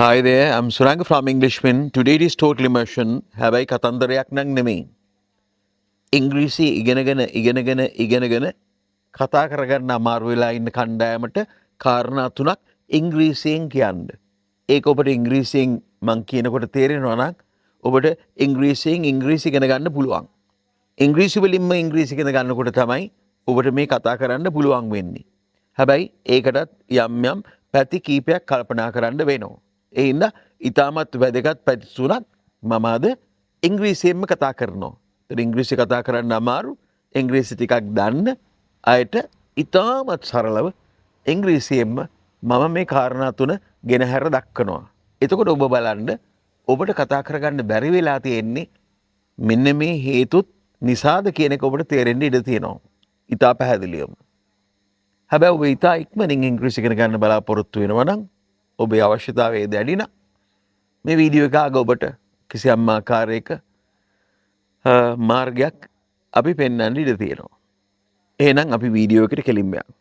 Hi there, I'm Suranga from Englishman. Today it is total immersion. හැබැයි කතන්දරයක් නම් නෙමෙයි. ඉංග්‍රීසි ඉගෙනගෙන කතා කරගන්න අමාරු වෙලා ඉන්න කණ්ඩායමට කාරණා තුනක් ඉංග්‍රීසියෙන් කියන්න. ඒක ඔබට ඉංග්‍රීසියෙන් මං කියනකොට තේරෙනවා නම් ඔබට ඉංග්‍රීසියෙන් ඉංග්‍රීසි ඉගෙන ගන්න පුළුවන්. ඉංග්‍රීසි වලින්ම ඉංග්‍රීසි ඉගෙන ගන්නකොට තමයි ඔබට මේ කතා කරන්න පුළුවන් වෙන්නේ. හැබැයි ඒකටත් යම් පැති කීපයක් කල්පනා කරන්න වෙනවා. ඒ හින්දා ඉතාමත් වැදගත් පැති තුනක් මම අද ඉංග්‍රීසියෙන්ම කතා කරනවා. ඒත් ඉංග්‍රීසි කතා කරන්න අමාරු, ඉංග්‍රීසි ටිකක් දන්න අයට ඉතාමත් සරලව ඉංග්‍රීසියෙන්ම මම මේ කාරණා තුන ගෙනහැර දක්වනවා. එතකොට ඔබ බලන්න ඔබට කතා කරගන්න බැරි වෙලා තියෙන්නේ මෙන්න මේ හේතුත් නිසාද කියන එක ඔබට තේරෙන්න ඉඩ තියෙනවා. ඉතා පැහැදිලිවම. හැබැයි ඔබ ඉතා ඉක්මනින් ඉංග්‍රීසි ඉගෙන ගන්න බලාපොරොත්තු වෙනවා නම් ඔබේ අවශ්‍යතාවය දැඩි නම් මේ වීඩියෝ එක ආග ඔබට කිසියම් ආකාරයක මාර්ගයක් අපි පෙන්වන්න ඉඩ තියෙනවා. එහෙනම් අපි වීඩියෝ එකට කෙලින්ම යමු.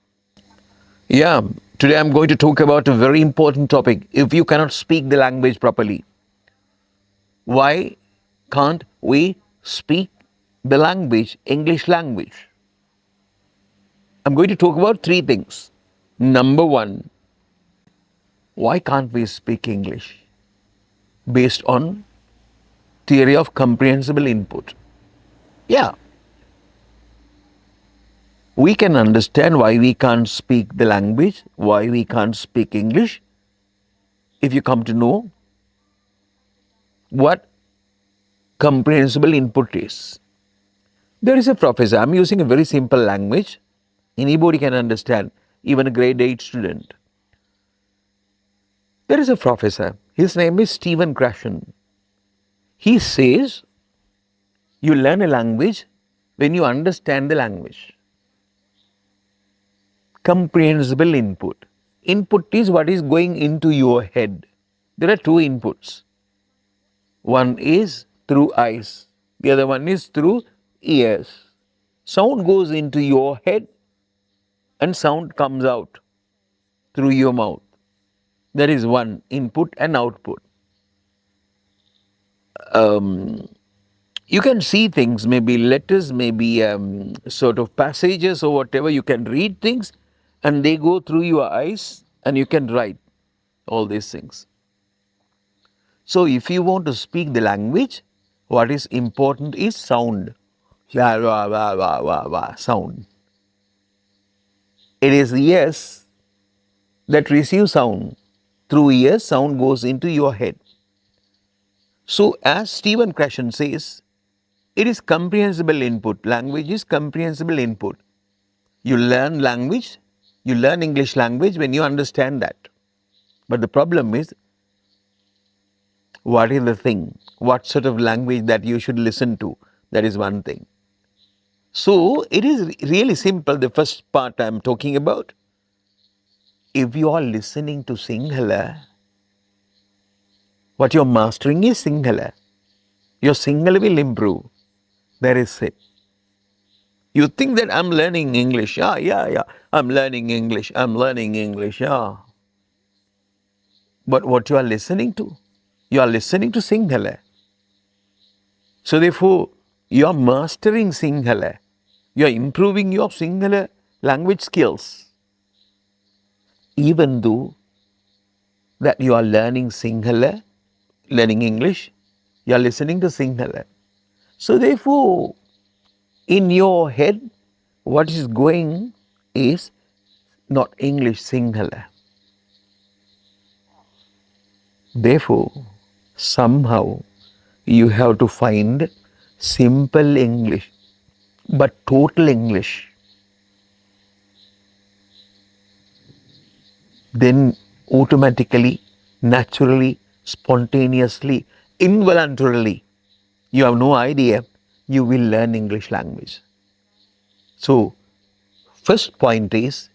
Yeah, today I'm going to talk about a very important topic. If you cannot speak the language properly, why can't we speak the language, English language? I'm going to talk about three things. Number one, why can't we speak English? Based on theory of comprehensible input. Yeah. We can understand why we can't speak the language, why we can't speak English, if you come to know what comprehensible input is. There is a professor, I'm using a very simple language, anybody can understand, even a grade 8 student. There is a professor, his name is Stephen Krashen. He says, you learn a language when you understand the language. Comprehensible input. Input is what is going into your head. There are two inputs. One is through eyes, the other one is through ears. Sound goes into your head and sound comes out through your mouth. That is one input and output. You can see things, maybe letters, maybe sort of passages or whatever. You can read things and they go through your eyes and you can write all these things. So if you want to speak the language, what is important is sound. Sound. It is ears that receive sound. Through ears, sound goes into your head. So as Stephen Krashen says, it is comprehensible input. Language is comprehensible input. You learn language, you learn English language when you understand that. But the problem is, what is the thing? What sort of language that you should listen to? That is one thing. So it is really simple, the first part I am talking about. If you are listening to Sinhala, what you are mastering is Sinhala. Your Sinhala will improve. That is it. You think that I'm learning English. Yeah. I'm learning English. Yeah. But what you are listening to? You are listening to Sinhala. So therefore, you are mastering Sinhala. You are improving your Sinhala language skills. Even though that you are learning Sinhala, learning English, you are listening to Sinhala. So therefore, in your head, what is going is not English, Sinhala. Therefore, somehow you have to find simple English, but total English. Then automatically, naturally, spontaneously, involuntarily, you have no idea, you will learn English language. So, first point is,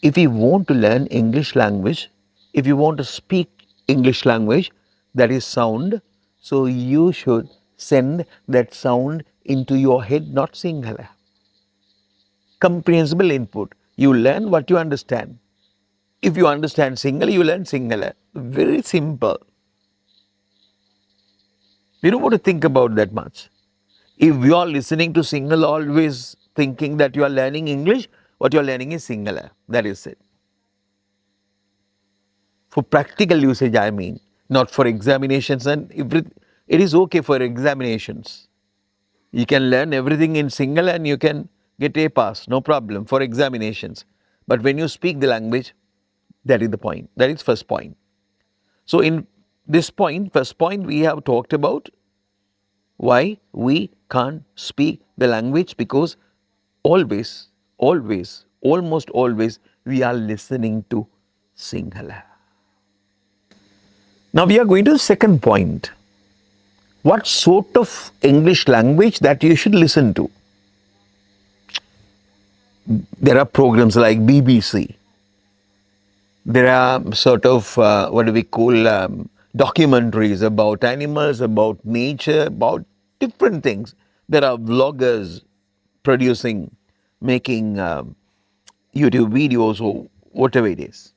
if you want to learn English language, if you want to speak English language, that is sound, so you should send that sound into your head, not Sinhala. Comprehensible input. You learn what you understand. If you understand Sinhala, you learn Sinhala. Very simple. We don't want to think about that much. If you are listening to Sinhala always thinking that you are learning English, what you are learning is Sinhala. That is it. For practical usage, I mean, not for examinations and it is okay for examinations. You can learn everything in Sinhala and you can get A pass, no problem for examinations. But when you speak the language, that is the point. That is first point. So in this point, first point, we have talked about why we can't speak the language, because almost always, we are listening to Sinhala. Now we are going to the second point. What sort of English language that you should listen to? There are programs like BBC. There are sort of, what do we call, documentaries about animals, about nature, about different things. There are vloggers producing, making YouTube videos or whatever it is.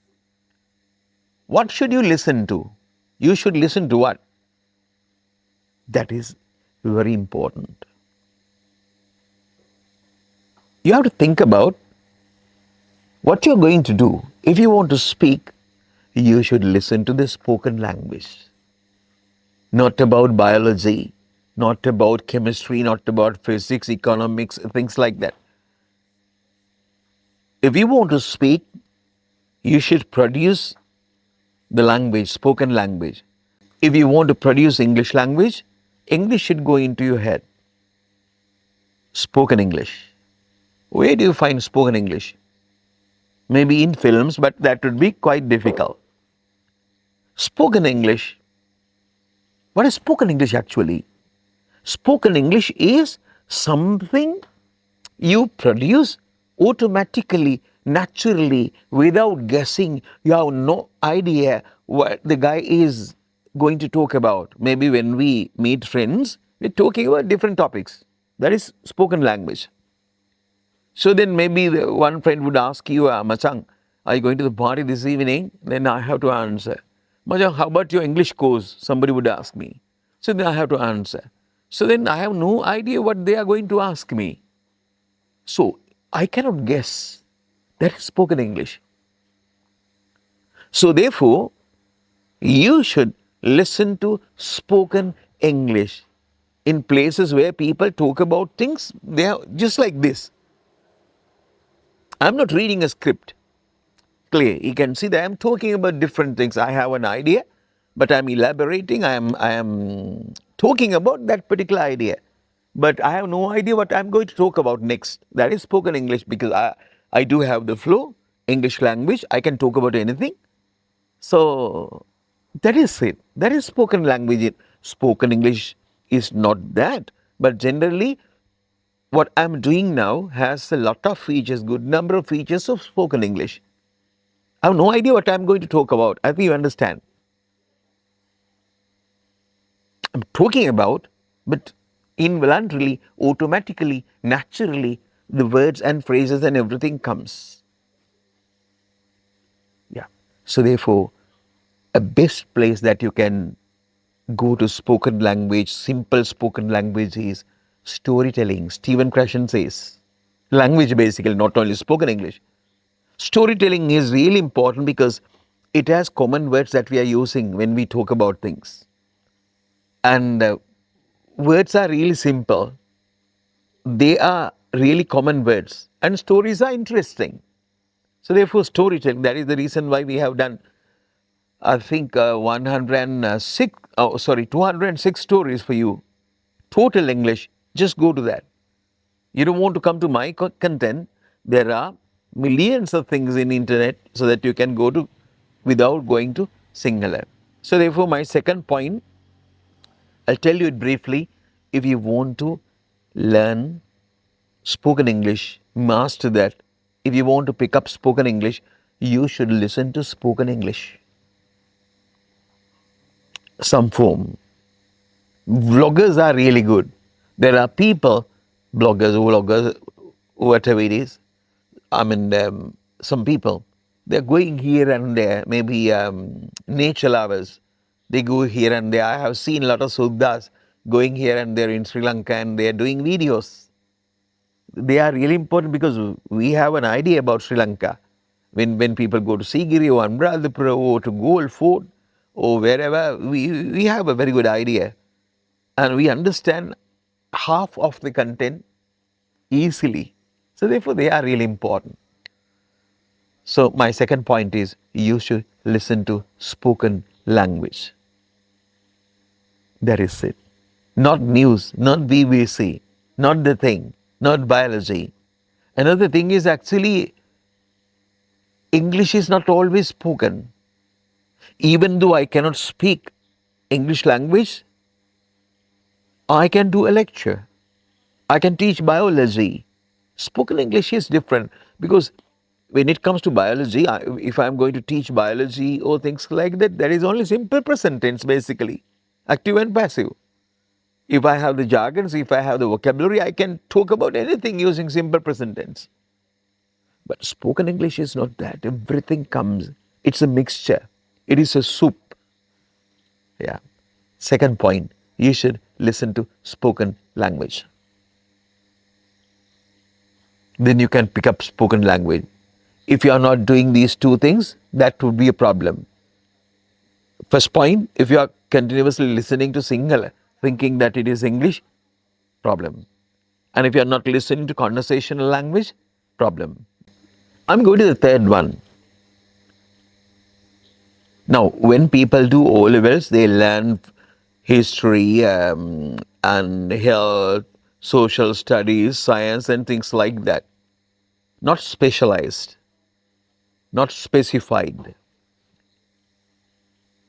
What should you listen to? You should listen to what? That is very important. You have to think about what you're going to do. If you want to speak, you should listen to the spoken language. Not about biology, not about chemistry, not about physics, economics, things like that. If you want to speak, you should produce the language, spoken language. If you want to produce English language, English should go into your head. Spoken English. Where do you find spoken English? Maybe in films, but that would be quite difficult. Spoken English. What is spoken English actually? Spoken English is something you produce automatically, naturally, without guessing. You have no idea what the guy is going to talk about. Maybe when we meet friends, we're talking about different topics. That is spoken language. So then maybe one friend would ask you, Machang, are you going to the party this evening? Then I have to answer. Machang, how about your English course? Somebody would ask me. So then I have to answer. So then I have no idea what they are going to ask me. So I cannot guess. That is spoken English. So therefore, you should listen to spoken English in places where people talk about things. They are just like this. I'm not reading a script. Clear. You can see that I'm talking about different things. I have an idea, but I'm elaborating. I am talking about that particular idea. But I have no idea what I'm going to talk about next. That is spoken English, because I do have the flow, English language. I can talk about anything. So that is it. That is spoken language. Spoken English is not that. But generally, what I'm doing now has a lot of features, good number of features of spoken English. I have no idea what I'm going to talk about. I think you understand. I'm talking about, but involuntarily, automatically, naturally, the words and phrases and everything comes. Yeah. So therefore, a best place that you can go to spoken language, simple spoken language, is storytelling. Stephen Krashen says, language basically, not only spoken English. Storytelling is really important because it has common words that we are using when we talk about things. And words are really simple. They are really common words. And stories are interesting. So therefore, storytelling, that is the reason why we have done, I think, 206 stories for you. Total English, just go to that. You don't want to come to my content. There are millions of things in internet so that you can go to without going to Sinhala. So therefore, my second point, I'll tell you it briefly. If you want to learn spoken English, master that. If you want to pick up spoken English, you should listen to spoken English. Some form. Vloggers are really good. There are people, vloggers, whatever it is. I mean, some people, they're going here and there, maybe nature lovers. They go here and there. I have seen a lot of Suddhas going here and there in Sri Lanka and they are doing videos. They are really important because we have an idea about Sri Lanka. When people go to Sigiri or Anuradhapura or to Gold Fort or wherever, we have a very good idea and we understand half of the content easily. So therefore they are really important. So my second point is you should listen to spoken language. That is it. Not news, not BBC, not the thing, not biology. Another thing is actually English is not always spoken. Even though I cannot speak English language, I can do a lecture. I can teach biology. Spoken English is different because when it comes to biology, if I'm going to teach biology or things like that, there is only simple present tense basically, active and passive. If I have the jargons, if I have the vocabulary, I can talk about anything using simple present tense. But spoken English is not that. Everything comes. It's a mixture. It is a soup. Yeah. Second point, you should listen to spoken language. Then you can pick up spoken language. If you are not doing these two things, that would be a problem. First point, if you are continuously listening to Sinhala, thinking that it is English, problem. And if you are not listening to conversational language, problem. I'm going to the third one. Now, when people do O levels, they learn history and health, social studies, science, and things like that. Not specialized, not specified.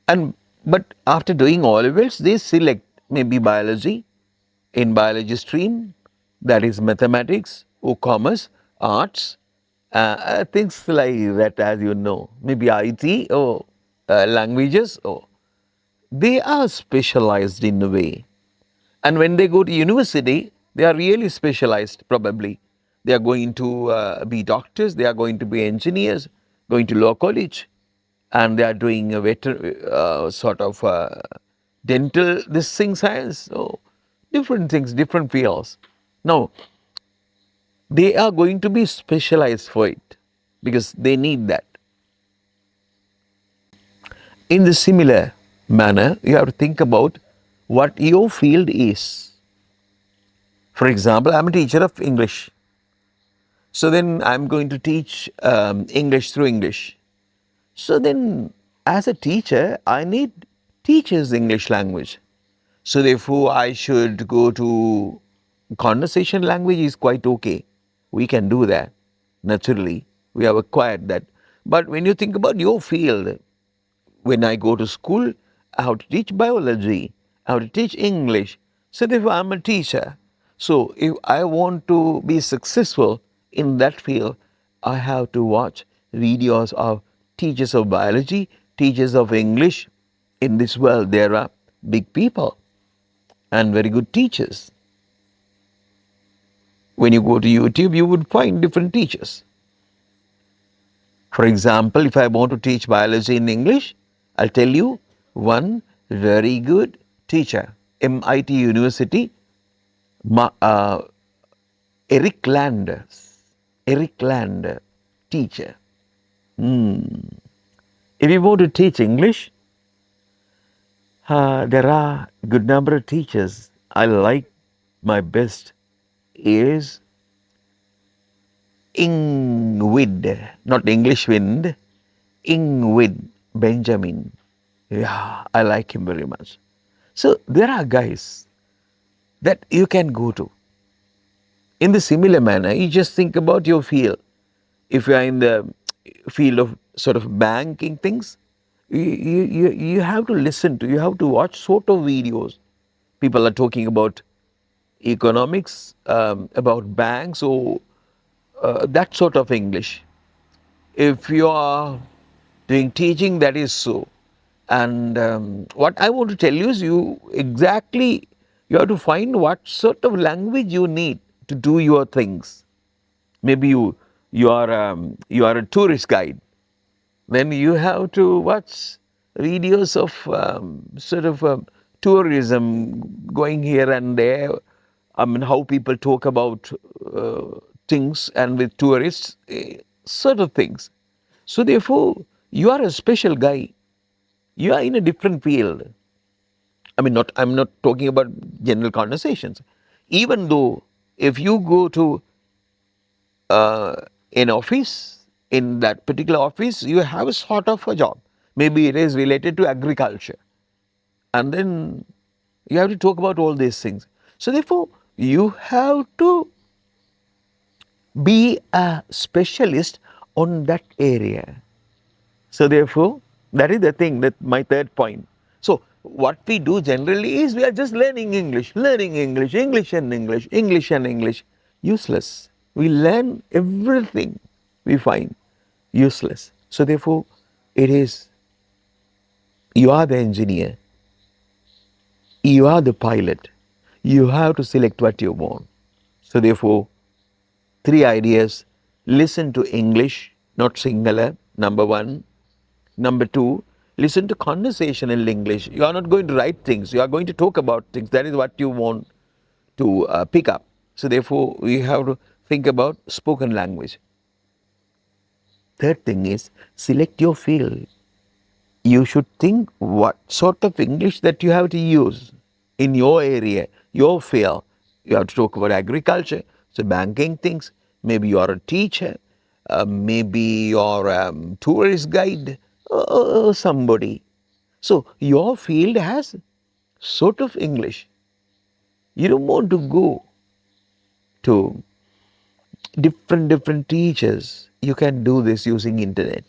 But after doing O levels, they select maybe biology, in biology stream, that is mathematics or commerce, arts, things like that, as you know, maybe IT or languages, or they are specialized in a way. And when they go to university, they are really specialized probably. They are going to be doctors, they are going to be engineers, going to law college, and they are doing a sort of dental, this thing science, so different things, different fields. Now, they are going to be specialized for it because they need that. In the similar manner, you have to think about what your field is. For example, I'm a teacher of English. So then I'm going to teach English through English. So then, as a teacher, I need teachers English language. So therefore, I should go to conversation language is quite okay. We can do that naturally. We have acquired that. But when you think about your field, when I go to school, I have to teach biology, I have to teach English. So therefore, I'm a teacher. So if I want to be successful in that field, I have to watch videos of teachers of biology, teachers of English. In this world, there are big people and very good teachers. When you go to YouTube, you would find different teachers. For example, if I want to teach biology in English, I'll tell you one very good teacher, MIT University, Eric Landers. Eric Lander, teacher. If you want to teach English, there are a good number of teachers. I like my best is Ingrid, not English wind, Ingrid Benjamin. Yeah, I like him very much. So there are guys that you can go to. In the similar manner, you just think about your field. If you are in the field of sort of banking things, you have to listen to, you have to watch sort of videos. People are talking about economics, about banks, or that sort of English. If you are doing teaching, that is so. And what I want to tell you is you have to find what sort of language you need to do your things. Maybe you are a tourist guide. Then you have to watch videos of tourism, going here and there. I mean, how people talk about things and with tourists, sort of things. So therefore, you are a special guy. You are in a different field. I mean, not I'm not talking about general conversations. Even though if you go to uh, an office, in that particular office, you have a sort of a job. Maybe it is related to agriculture. And then you have to talk about all these things. So therefore, you have to be a specialist on that area. So therefore, that is the thing, that my third point. So what we do generally is we are just learning English, English and English, English and English. Useless. We learn everything we find useless. So therefore, it is, you are the engineer, you are the pilot. You have to select what you want. So therefore, three ideas. Listen to English, not singular, number one. Number two, listen to conversational English. You are not going to write things, you are going to talk about things. That is what you want to pick up. So therefore, we have to think about spoken language. Third thing is, select your field. You should think what sort of English that you have to use in your area, your field. You have to talk about agriculture, so banking things. Maybe you are a teacher, maybe you're a tourist guide, or somebody. So your field has sort of English. You don't want to go to different teachers. You can do this using internet.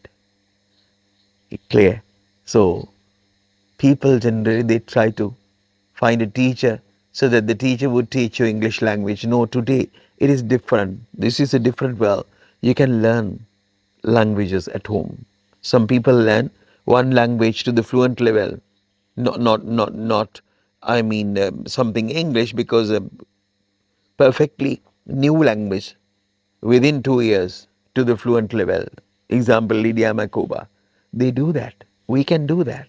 Clear? So people generally, they try to find a teacher so that the teacher would teach you English language. No, today it is different. This is a different world. You can learn languages at home. Some people learn one language to the fluent level. Not I mean, something English, because perfectly new language within 2 years to the fluent level. Example, Lydia Makoba. They do that. We can do that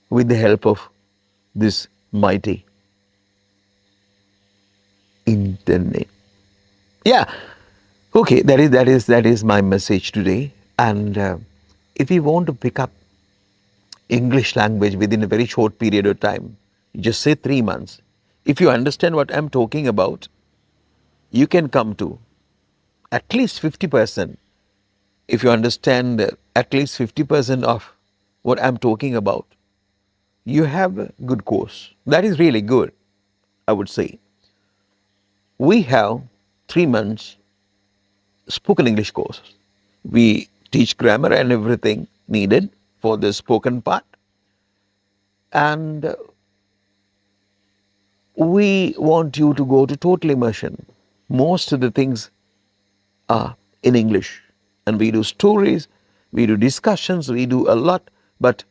with the help of this mighty internet. Yeah. Okay. That is my message today. And if you want to pick up English language within a very short period of time, you just say 3 months. If you understand what I'm talking about, you can come to at least 50%. If you understand at least 50% of what I'm talking about, you have a good course. That is really good, I would say. We have 3 months spoken English course. We teach grammar and everything needed for the spoken part. And we want you to go to total immersion. Most of the things are in English. And we do stories, we do discussions, we do a lot, but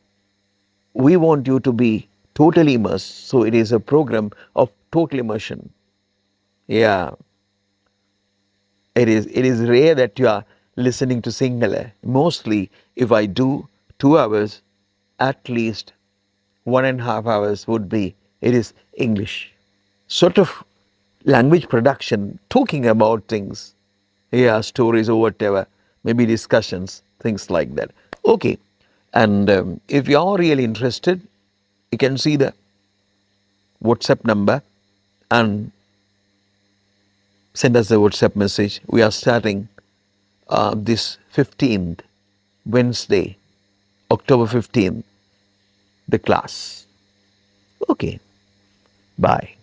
we want you to be totally immersed. So it is a program of total immersion. Yeah. It is rare that you are listening to singular. Mostly, if I do 2 hours, at least 1.5 hours would be, it is English. Sort of language production, talking about things. Yeah, stories or whatever, maybe discussions, things like that. Okay. And if you are really interested, you can see the WhatsApp number and send us a WhatsApp message. We are starting this 15th, Wednesday, October 15th, the class. Okay, bye.